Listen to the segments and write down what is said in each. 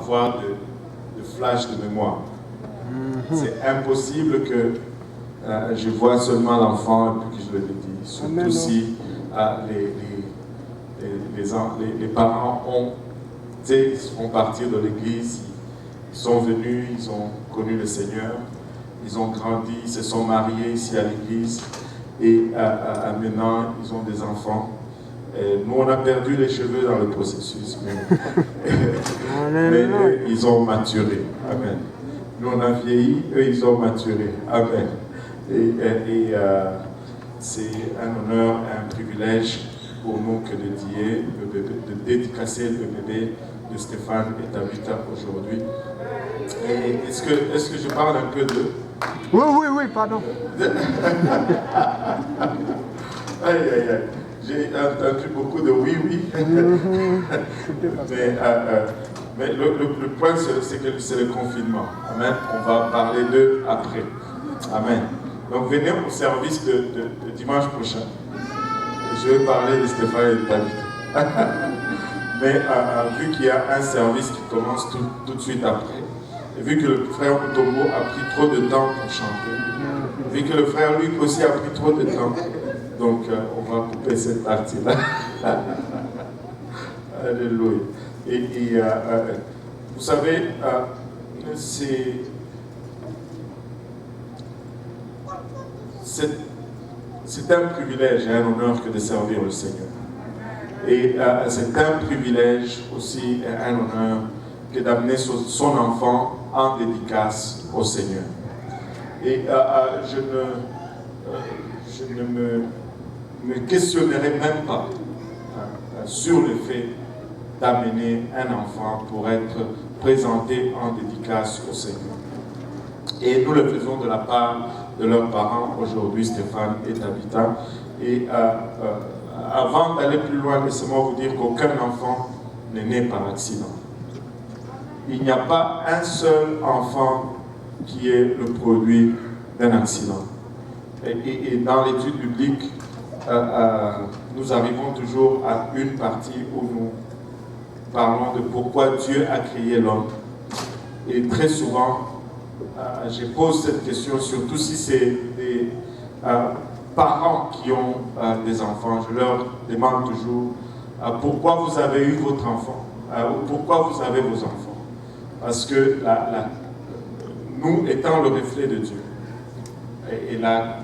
avoir de flash de mémoire. C'est impossible que je vois seulement l'enfant et puis que je le dédie. Surtout si les parents vont partir de l'église, ils sont venus, ils ont connu le Seigneur, ils ont grandi, ils se sont mariés ici à l'église et maintenant ils ont des enfants. Et nous on a perdu les cheveux dans le processus, mais eux, ils ont maturé. Amen. Nous on a vieilli, eux ils ont maturé. Amen. Et c'est un honneur et un privilège pour nous que de dédicacer le bébé de Stéphane et Tabitha aujourd'hui. Et est-ce que je parle un peu de... Oui, pardon. Aïe, aïe, aïe. J'ai entendu beaucoup de oui. Mais le point, c'est que c'est le confinement. Amen. On va parler d'eux après. Amen. Donc venez au service de dimanche prochain. Je vais parler de Stéphane et de Tabitha. Mais vu qu'il y a un service qui commence tout de suite après, et vu que le frère Mutombo a pris trop de temps pour chanter, vu que le frère Luc aussi a pris trop de temps, donc on va couper cette partie-là. Alléluia. Et vous savez, c'est un privilège et un honneur que de servir le Seigneur. Et c'est un privilège aussi et un honneur que d'amener son enfant en dédicace au Seigneur. Et je ne me questionnerai même pas sur le fait d'amener un enfant pour être présenté en dédicace au Seigneur. Et nous le faisons de la part de leurs parents aujourd'hui, Stéphane et Tabitha. Et avant d'aller plus loin, laissez-moi vous dire qu'aucun enfant n'est né par accident. Il n'y a pas un seul enfant qui est le produit d'un accident. Et dans l'étude biblique, nous arrivons toujours à une partie où nous parlons de pourquoi Dieu a créé l'homme. Et très souvent, je pose cette question, surtout si c'est des parents qui ont des enfants. Je leur demande toujours pourquoi vous avez eu votre enfant, ou pourquoi vous avez vos enfants. Parce que nous étant le reflet de Dieu, et la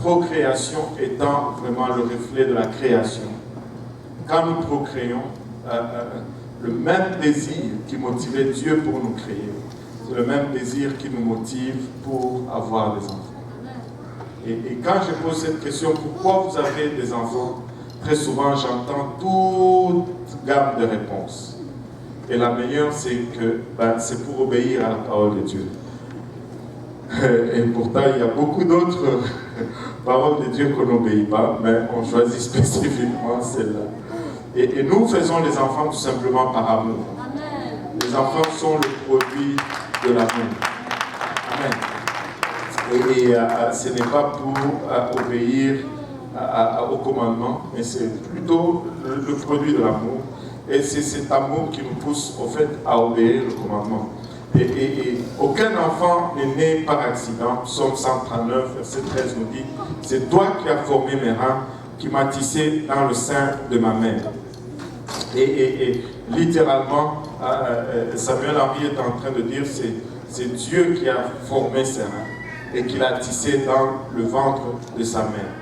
procréation étant vraiment le reflet de la création, quand nous procréons, le même désir qui motivait Dieu pour nous créer, c'est le même désir qui nous motive pour avoir des enfants. Et quand je pose cette question, pourquoi vous avez des enfants, très souvent j'entends toute gamme de réponses. Et la meilleure, c'est que c'est pour obéir à la parole de Dieu. Et pourtant, il y a beaucoup d'autres paroles de Dieu qu'on n'obéit pas, mais on choisit spécifiquement celle-là. Et nous faisons les enfants tout simplement par amour. Amen. Les enfants sont le produit de l'amour. Amen. Et ce n'est pas pour obéir au commandement, mais c'est plutôt le produit de l'amour. Et c'est cet amour qui nous pousse au fait à obéir le commandement. Et aucun enfant n'est né par accident. Psaume 139, verset 13 nous dit « C'est toi qui as formé mes reins, qui m'as tissé dans le sein de ma mère. » Et littéralement, Samuel Henry est en train de dire c'est Dieu qui a formé ses reins et qui l'a tissé dans le ventre de sa mère.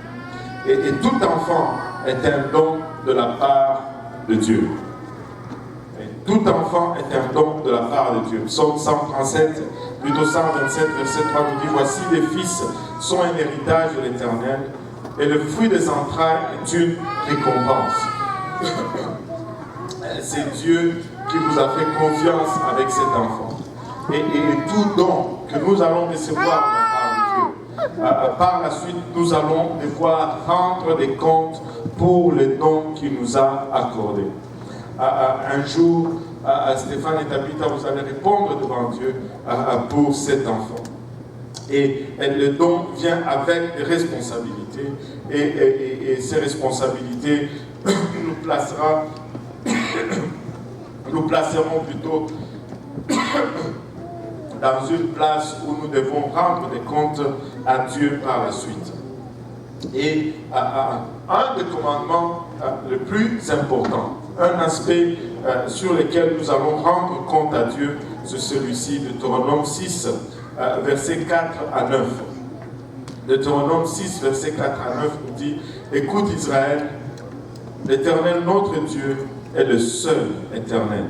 Et tout enfant est un don de la part de Dieu. Tout enfant est un don de la part de Dieu. Psaume 137, plutôt 127, verset 3 nous dit « Voici les fils sont un héritage de l'Éternel, et le fruit des entrailles est une récompense. » C'est Dieu qui vous a fait confiance avec cet enfant. Et tout don que nous allons recevoir de la part de Dieu, par la suite, nous allons devoir rendre des comptes pour les dons qu'il nous a accordés. Un jour, Stéphane et Tabitha, vous allez répondre devant Dieu pour cet enfant. Et le don vient avec des responsabilités. Et ces responsabilités nous placeront plutôt dans une place où nous devons rendre des comptes à Dieu par la suite. Et un des commandements le plus important, un aspect sur lequel nous allons rendre compte à Dieu, c'est celui-ci, Deutéronome 6, versets 4 à 9. Deutéronome 6, versets 4 à 9 nous dit: Écoute Israël, l'Éternel notre Dieu est le seul éternel.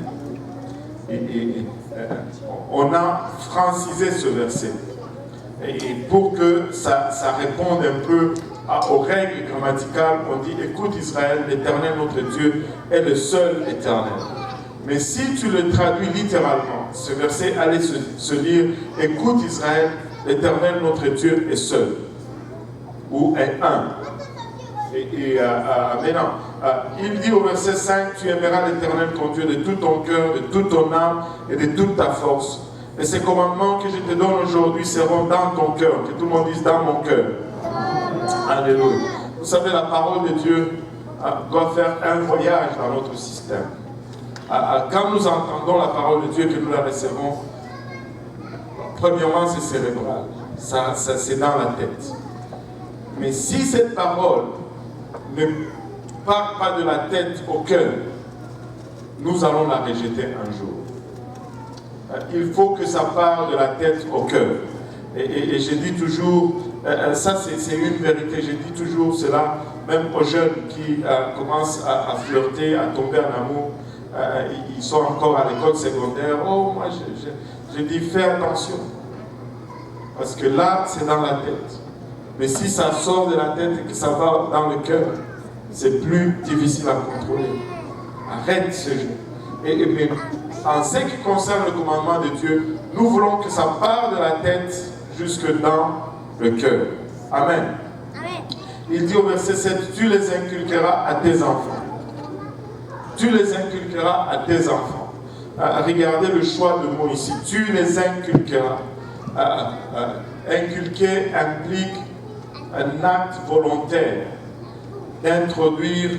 On a francisé ce verset. Et pour que ça réponde un peu aux règles grammaticales, on dit: Écoute Israël, l'Éternel notre Dieu est le seul éternel. Mais si tu le traduis littéralement, ce verset allait se lire: Écoute Israël, l'Éternel notre Dieu est seul, ou est un. Maintenant, il dit au verset 5: Tu aimeras l'Éternel ton Dieu de tout ton cœur, de toute ton âme et de toute ta force. Et ces commandements que je te donne aujourd'hui seront dans ton cœur. Que tout le monde dise: dans mon cœur. Alléluia. Vous savez, la parole de Dieu doit faire un voyage dans notre système. Quand nous entendons la parole de Dieu, que nous la recevons, premièrement, c'est cérébral. Ça, c'est dans la tête. Mais si cette parole ne part pas de la tête au cœur, nous allons la rejeter un jour. Il faut que ça parte de la tête au cœur. Et je dis toujours, ça c'est une vérité, je dis toujours cela, même aux jeunes qui commencent à flirter, à tomber en amour, ils sont encore à l'école secondaire. Oh, moi je dis: fais attention. Parce que là, c'est dans la tête. Mais si ça sort de la tête et que ça va dans le cœur, c'est plus difficile à contrôler. Arrête ce jeu. Mais en ce qui concerne le commandement de Dieu, nous voulons que ça parte de la tête jusque dans le cœur. Amen. Amen. Il dit au verset 7: Tu les inculqueras à tes enfants. Tu les inculqueras à tes enfants. Regardez le choix de mots ici. Tu les inculqueras. Inculquer implique un acte volontaire d'introduire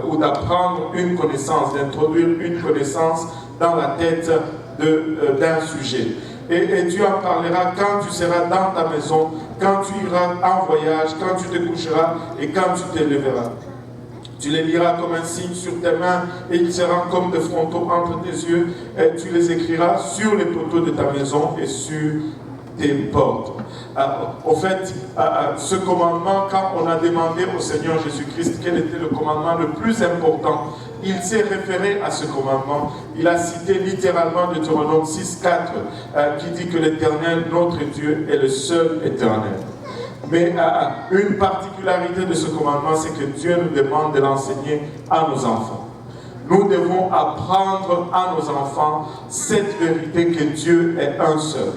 ou d'apprendre une connaissance, d'introduire une connaissance dans la tête d'un sujet. Et tu en parleras quand tu seras dans ta maison, quand tu iras en voyage, quand tu te coucheras et quand tu te lèveras. Tu les liras comme un signe sur tes mains et ils seront comme des frontaux entre tes yeux. Et tu les écriras sur les poteaux de ta maison et sur tes portes. Au fait, ce commandement, quand on a demandé au Seigneur Jésus-Christ quel était le commandement le plus important, il s'est référé à ce commandement. Il a cité littéralement Deutéronome 6,4 qui dit que l'Éternel, notre Dieu, est le seul éternel. Mais une particularité de ce commandement, c'est que Dieu nous demande de l'enseigner à nos enfants. Nous devons apprendre à nos enfants cette vérité que Dieu est un seul.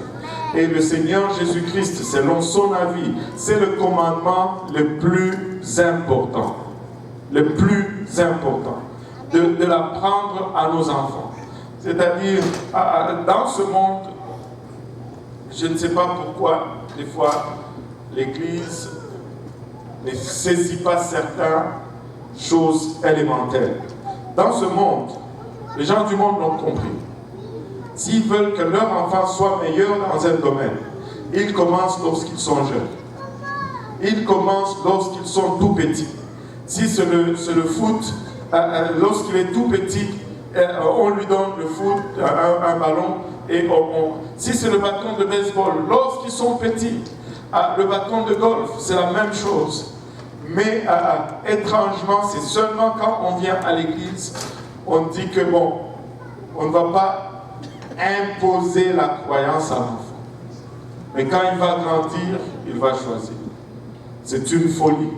Et le Seigneur Jésus-Christ, selon son avis, c'est le commandement le plus important. Le plus important. De l'apprendre à nos enfants. C'est-à-dire, dans ce monde, je ne sais pas pourquoi, des fois, l'Église ne saisit pas certaines choses élémentaires. Dans ce monde, les gens du monde l'ont compris. S'ils veulent que leurs enfants soient meilleurs dans un domaine, ils commencent lorsqu'ils sont jeunes. Ils commencent lorsqu'ils sont tout petits. Si c'est le foot, lorsqu'il est tout petit, on lui donne le foot, un ballon, et si c'est le bâton de baseball, lorsqu'ils sont petits, le bâton de golf, c'est la même chose. Mais étrangement, c'est seulement quand on vient à l'église, on dit que bon, on ne va pas imposer la croyance à l'enfant. Mais quand il va grandir, il va choisir. C'est une folie.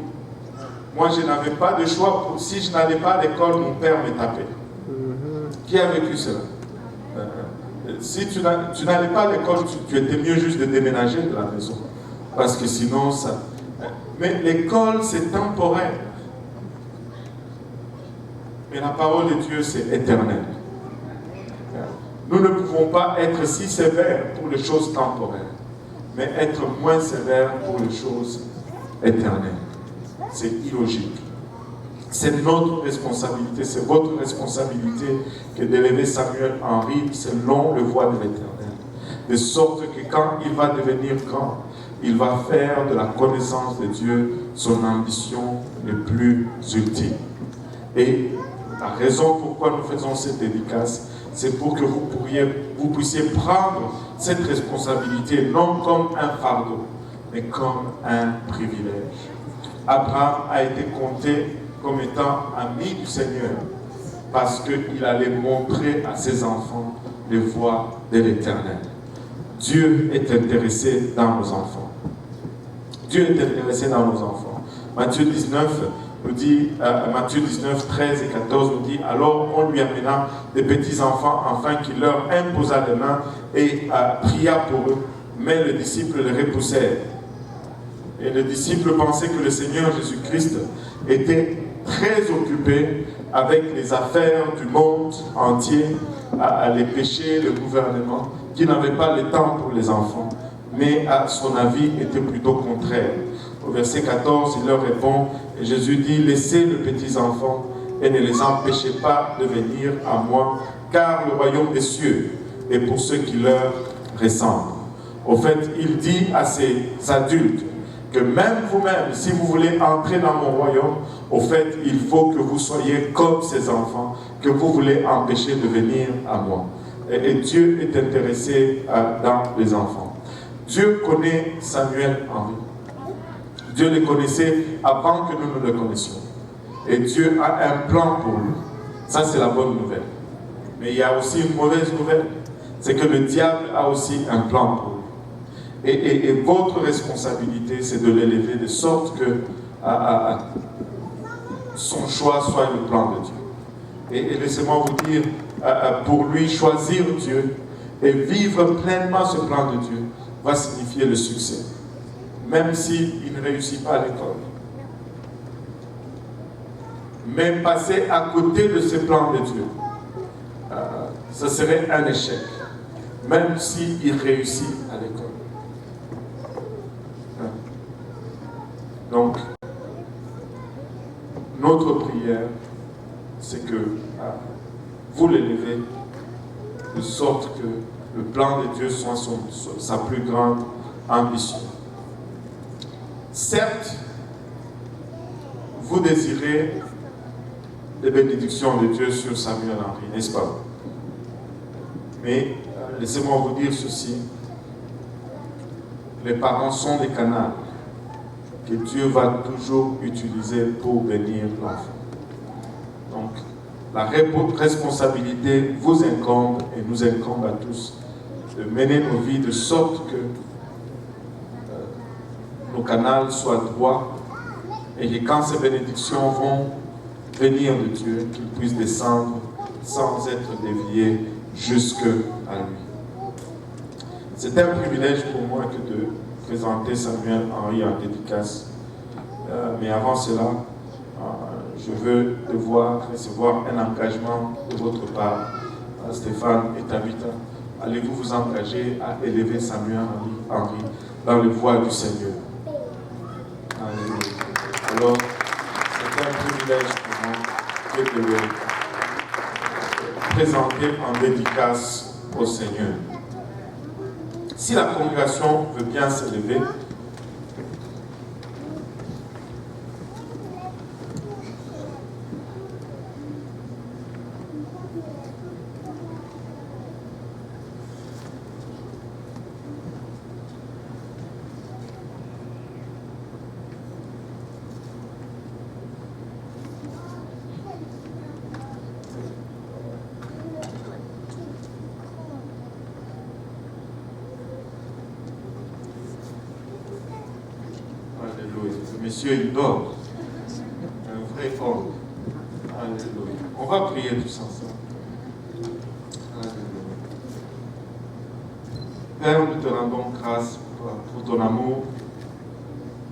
Moi, je n'avais pas de choix. Si je n'allais pas à l'école, mon père me tapait. Qui a vécu cela? Si tu n'allais pas à l'école, tu étais mieux juste de déménager de la maison. Parce que sinon, ça... Mais l'école, c'est temporaire. Mais la parole de Dieu, c'est éternel. Nous ne pouvons pas être si sévères pour les choses temporaires, mais être moins sévères pour les choses éternelles. C'est illogique. C'est notre responsabilité, c'est votre responsabilité que d'élever Samuel Henry selon le voie de l'Éternel. De sorte que quand il va devenir grand, il va faire de la connaissance de Dieu son ambition le plus ultime. Et la raison pourquoi nous faisons cette dédicace, c'est pour que vous puissiez prendre cette responsabilité non comme un fardeau, mais comme un privilège. Abraham a été compté comme étant ami du Seigneur parce qu'il allait montrer à ses enfants les voies de l'Éternel. Dieu est intéressé dans nos enfants. Dieu est intéressé dans nos enfants. Matthieu 19 nous dit, Matthieu 19, 13 et 14 nous dit, alors on lui amena des petits enfants afin qu'il leur imposa les mains et pria pour eux. Mais les disciples les repoussèrent. Et les disciples pensaient que le Seigneur Jésus-Christ était très occupé avec les affaires du monde entier, les péchés, le gouvernement, qui n'avait pas le temps pour les enfants. Mais à son avis était plutôt contraire. Au verset 14, il leur répond, et Jésus dit, laissez les petits enfants et ne les empêchez pas de venir à moi, car le royaume des cieux est pour ceux qui leur ressemblent. Au fait, il dit à ces adultes que même vous-même, si vous voulez entrer dans mon royaume, au fait, il faut que vous soyez comme ces enfants, que vous voulez empêcher de venir à moi. Et Dieu est intéressé dans les enfants. Dieu connaît Samuel Henry. Dieu le connaissait avant que nous le connaissions. Et Dieu a un plan pour lui. Ça, c'est la bonne nouvelle. Mais il y a aussi une mauvaise nouvelle. C'est que le diable a aussi un plan pour lui. Et votre responsabilité, c'est de l'élever de sorte que son choix soit le plan de Dieu. Et laissez-moi vous dire, pour lui, choisir Dieu et vivre pleinement ce plan de Dieu va signifier le succès. Même s'il ne réussit pas à l'école. Mais passer à côté de ce plan de Dieu, ce serait un échec. Même s'il réussit à l'école. Donc, notre prière, c'est que vous l'élevez de sorte que le plan de Dieu soit sa plus grande ambition. Certes, vous désirez les bénédictions de Dieu sur Samuel Henry, n'est-ce pas? Mais laissez-moi vous dire ceci. Les parents sont des canaux que Dieu va toujours utiliser pour bénir l'enfant. Donc, la responsabilité vous incombe et nous incombe à tous de mener nos vies de sorte que nos canaux soient droits et que quand ces bénédictions vont venir de Dieu, qu'ils puissent descendre sans être déviés jusque à lui. C'est un privilège pour moi que de présenter Samuel Henry en dédicace. Mais avant cela, je veux devoir recevoir un engagement de votre part, Stéphane et Tabitha. Allez-vous vous engager à élever Samuel Henry dans les voies du Seigneur? Alléluia. Alors, c'est un privilège pour moi que de le présenter en dédicace au Seigneur. Si la congrégation veut bien s'élever, Monsieur, il dort. Un vrai homme. Alléluia. On va prier tous ensemble. Alléluia. Père, nous te rendons grâce pour ton amour,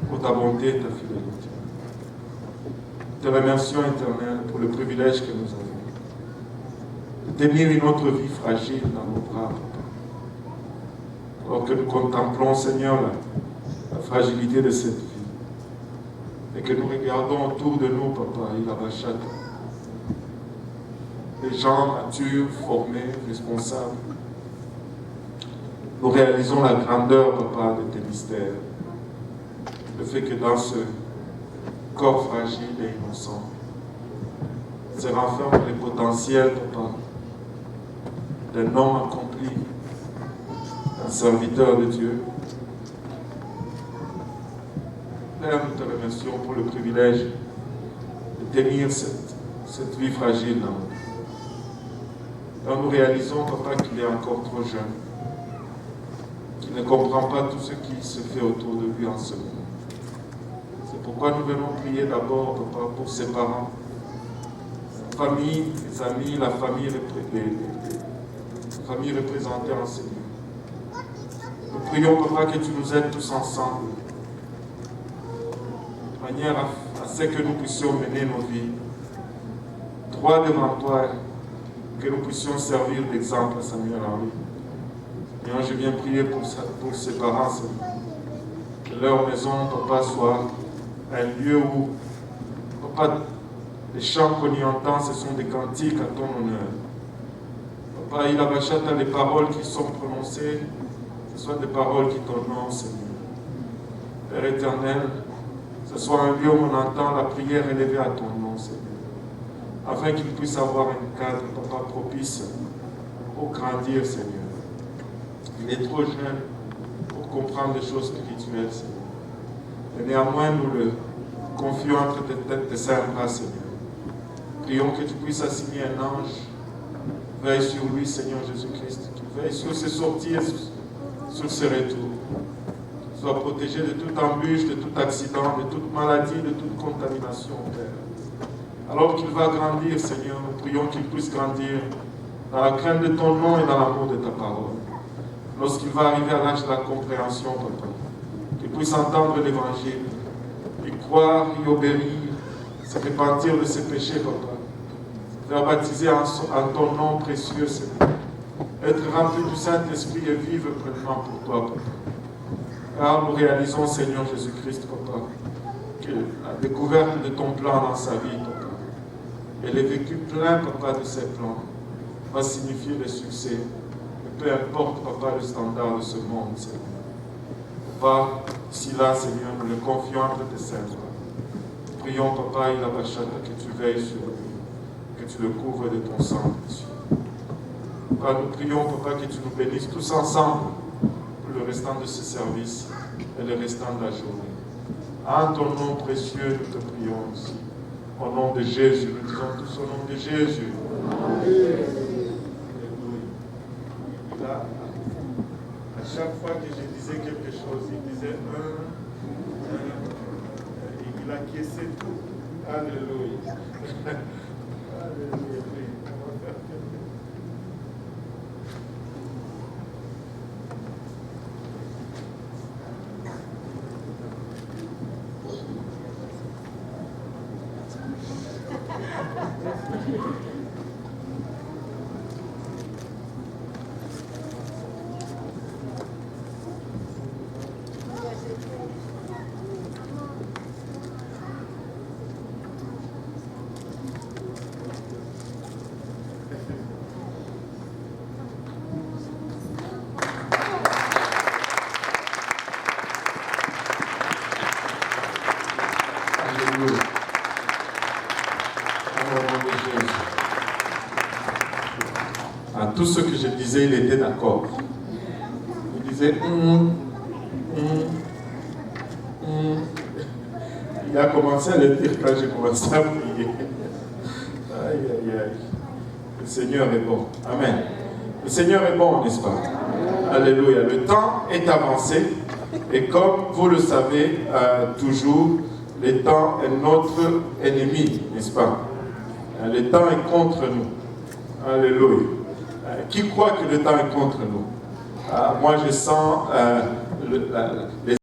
pour ta bonté et ta fidélité. Nous te remercions, Éternel, pour le privilège que nous avons de tenir une autre vie fragile dans nos bras, alors que nous contemplons, Seigneur, la fragilité de cette vie. et que nous regardons autour de nous, papa, il a bachata. Des gens matures, formés, responsables. Nous réalisons la grandeur, papa, de tes mystères. Le fait que dans ce corps fragile et innocent, se renferme le potentiel, papa, d'un homme accompli, d'un serviteur de Dieu. Père, nous te remercions pour le privilège de tenir cette vie fragile dans nous. Quand nous réalisons, papa, qu'il est encore trop jeune, qu'il ne comprend pas tout ce qui se fait autour de lui en ce moment. C'est pourquoi nous venons prier d'abord, papa, pour ses parents, sa famille, les amis, la famille représentée en ce lieu. Nous prions, papa, que tu nous aides tous ensemble, de manière à ce que nous puissions mener nos vies droit devant toi, que nous puissions servir d'exemple à Samuel Henry. Et je viens prier pour ses parents, Seigneur. Que leur maison, papa, soit un lieu où, papa, les chants qu'on y entend, ce sont des cantiques à ton honneur. Papa, il a bachata, les paroles qui sont prononcées, ce sont des paroles qui t'honorent, Seigneur. Père éternel, ce soit un lieu où on entend la prière élevée à ton nom, Seigneur. Afin qu'il puisse avoir un cadre, papa, propice pour grandir, Seigneur. Il est trop jeune pour comprendre les choses spirituelles, Seigneur. Et néanmoins, nous le confions entre tes saints bras, Seigneur. Prions que tu puisses assigner un ange. Veille sur lui, Seigneur Jésus-Christ. Qu'il veille sur ses sorties et sur ses retours. Qu'il soit protégé de toute embûche, de tout accident, de toute maladie, de toute contamination, Père. Alors qu'il va grandir, Seigneur, nous prions qu'il puisse grandir dans la crainte de ton nom et dans l'amour de ta parole. Lorsqu'il va arriver à l'âge de la compréhension, papa, qu'il puisse entendre l'évangile, y croire, y obéir, se repentir de ses péchés, papa, faire baptiser en ton nom précieux, Seigneur, être rempli du Saint-Esprit et vivre pleinement pour toi, papa. Car nous réalisons, Seigneur Jésus-Christ, papa, que la découverte de ton plan dans sa vie, papa, elle est vécue plein, papa, de ses plans, va signifier le succès. Peu importe, papa, le standard de ce monde, Seigneur. Papa, si là, Seigneur, nous le confions entre tes saints bras. Prions, papa, il a bachata, que tu veilles sur lui, que tu le couvres de ton sang, précieux. Papa, nous prions, papa, que tu nous bénisses tous ensemble pour le restant de ce service et le restant de la journée. En ton nom précieux, nous te prions aussi. Au nom de Jésus, nous disons tous au nom de Jésus. Là, à chaque fois que je disais quelque chose, il disait il acquiesçait tout. Alléluia. Alléluia. À tout ce que je disais, il était d'accord. Il disait Il a commencé à le dire quand j'ai commencé à prier. Aïe, aïe, aïe. Le Seigneur est bon. Amen. Le Seigneur est bon, n'est-ce pas? Alléluia. Le temps est avancé. Et comme vous le savez toujours, le temps est notre ennemi, n'est-ce pas? Le temps est contre nous. Alléluia. Qui croit que le temps est contre nous? Moi, je sens les